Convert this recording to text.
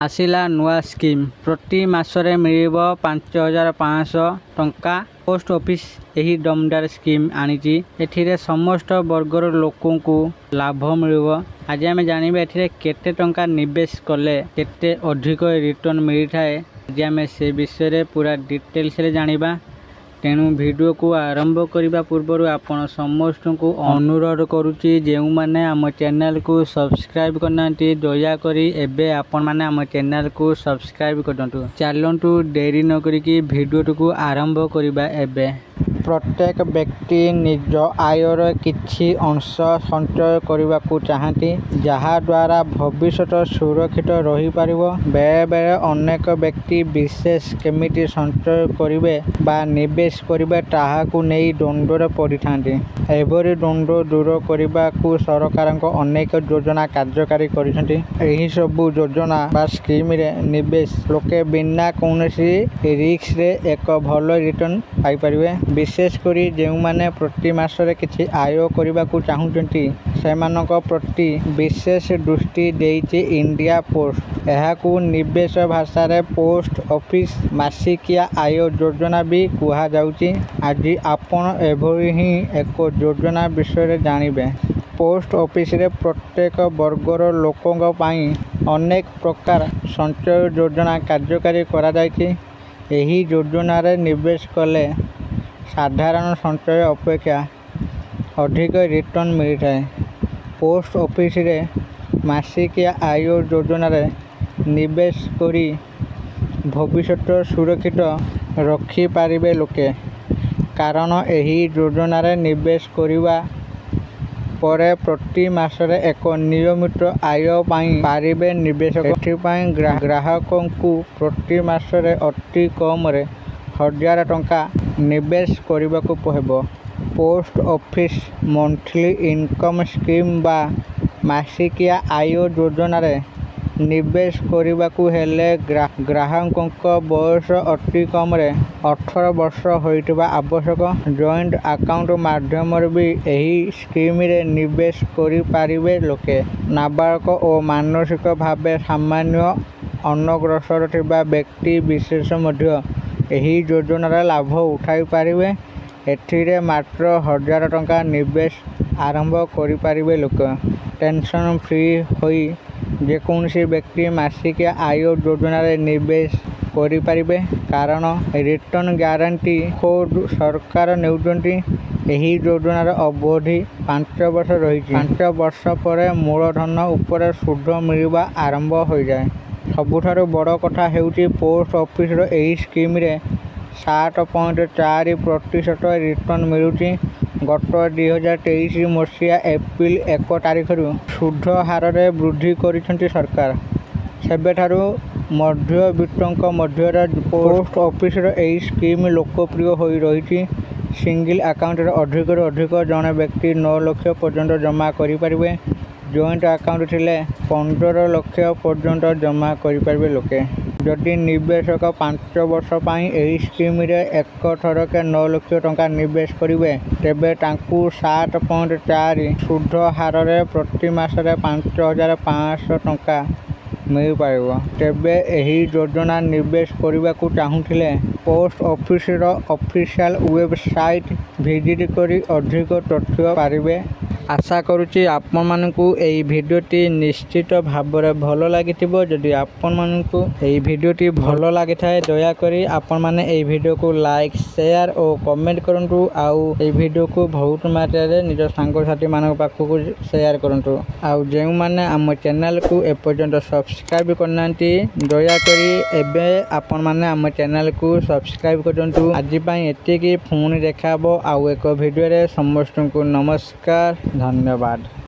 आसिला नुआ स्कीम प्रति मासरे मिलिबो 5500 टंका। पोस्ट ऑफिस यही दमदार स्कीम आनीची। एथिरे समस्त वर्गर लोकों को लाभ मिलिबो। आज आम जानिबे एथिरे केते टंका निवेश कले केते अधिक रिटर्न मिली थाए। आज आम से विषय पूरा डिटेल्स रे जानिबा। तेणु वीडियो को आरंभ करने पूर्व आपण समस्त को अनुरोध करुच्ची जो मैंने आम चैनल को सब्सक्राइब करना दयाकोरी एबे आपण मैंने आम चैनल को सब्सक्राइब करंतु। चलतु देरी न करिकी वीडियो को आरंभ करबा। एबे प्रत्येक व्यक्ति निज आयर किछि अंश संचय करने को चाहती जहा द्वारा भविष्य सुरक्षित रही पारिबो। बेले बेले अनेक व्यक्ति विशेष केमिति संचय करिवे बा निवेश करिवे ताहाकु नेई द्वंद्वरे पड़िथांती। एभरी द्वंद्व दूर करने को सरकार अनेक योजना कार्यकारी करिसेंती। एही सब योजना बा स्कीम रे निवेश लोके बिना कोनोसी रिस्क रे एक भल रिटर्न पाई परिवे। विशेषकरी जो मैंने प्रति मासरे किछि आय करने को चाहूँगी सेमानक प्रति विशेष दृष्टि देइछि इंडिया पोस्ट। एहाकू निवेश भाषा रे पोस्ट ऑफिस मासिकिया आय योजना भी कुहा जाउछि। आज आपण एभली ही एक योजना विषय जानिबे। पोस्ट ऑफिस रे प्रत्येक वर्गर लोकों पाई अनेक प्रकार संचय योजना कार्यकारी करा जाइछि। एही योजना रे निवेश कले साधारण संचय अपेक्षा अधिक रिटर्न मिलता है। पोस्ट ऑफिस रे मासिकिया आय योजना रे निवेश करी भविष्य सुरक्षित रखी पारिबे लोके। कारण एही योजना रे निवेश करिवा परे प्रति मासरे एक नियमित आय पाई पारिबे निवेशक। एथिपाई ग्राहकों को प्रति मासरे अति कम रे 1000 टंका निवेश करने को कहब। Post office monthly income scheme बा मासिकिया आय योजना रे निवेश करने को हेले ग्राहकों बयस अति कम रे 18 वर्ष होइतिबा आवश्यक। जॉइंट अकाउंट माध्यम भी यही स्कीम रे निवेश करि पारिबे लोके। नाबालक और मानसिक भावे सामान्य अनग्रसर थिबा व्यक्ति विशेष मध्य यही योजनार लाभ उठाई पारिबे। एथिरे मात्र 1000 टंका निवेश आरंभ करि पारिबे लोक। टेंशन फ्री होई जेकोसी व्यक्ति मासिक आय योजना रे निवेश करि पारिबे। कारण रिटर्न गारंटी खोद सरकार नेउचंती। एही योजनार अवधि 5 वर्ष रही। 5 वर्ष पर मूलधन उपर सुध मिलवा आरंभ हो जाए। सबुठारु बड़ कथा हेउची पोस्ट ऑफिस रो एही स्कीम रे 7.4% रिटर्न मिलुची। गत 2023 मसीहा एप्रिल 1 तारिख सुध हार रे वृद्धि करिसेंती सरकार। सेबेठारु मध्यवित्तों मध्य पोस्ट ऑफिस रो एही स्कीम लोकप्रिय होई रही। सिंगल अकाउंट रे अधिक जने व्यक्ति 9 लाख पर्यंत जमा करि परिबे। जॉइंट अकाउंट थिले 15 लाख पर्यंत जमा करि परिबे लोके। जदि निवेशक 5 वर्ष पाई एही स्कीम रे एक थरके 9 लाख टंका निवेश करिवे तेबे तांकू 7.4 सुध हार रे प्रति मासरे 5500 टंका मिल पारिबो। तेबे एही योजना निवेश करने को चाहूथिले पोस्ट ऑफिस रो ऑफिशियल वेबसाइट विजिट करी अधिक तथ्य पारिबे। आशा करुच्ची आपण मानकू एई भिडियोटी निश्चित भाव में भल लगी। जदि आपण मानकू एई भिडियोटी भल लगी थाए दयाकोरी आपण माने एई भिडियो को लाइक शेयर और कमेंट करंतु। आउ एई भिडियो को बहुत मात्रा रे निज सांगसाथी मानक पाखकू शेयर करंतु। आउ जेउ माने आम चैनल को एपर्यंत सब्सक्राइब करनांती दयाकोरी एबे आपण माने आम चैनल को सब्सक्राइब करंतु। आज पई एतिकी पुणी देखाबो आउ एक भिडियो रे। समस्त को नमस्कार, धन्यवाद।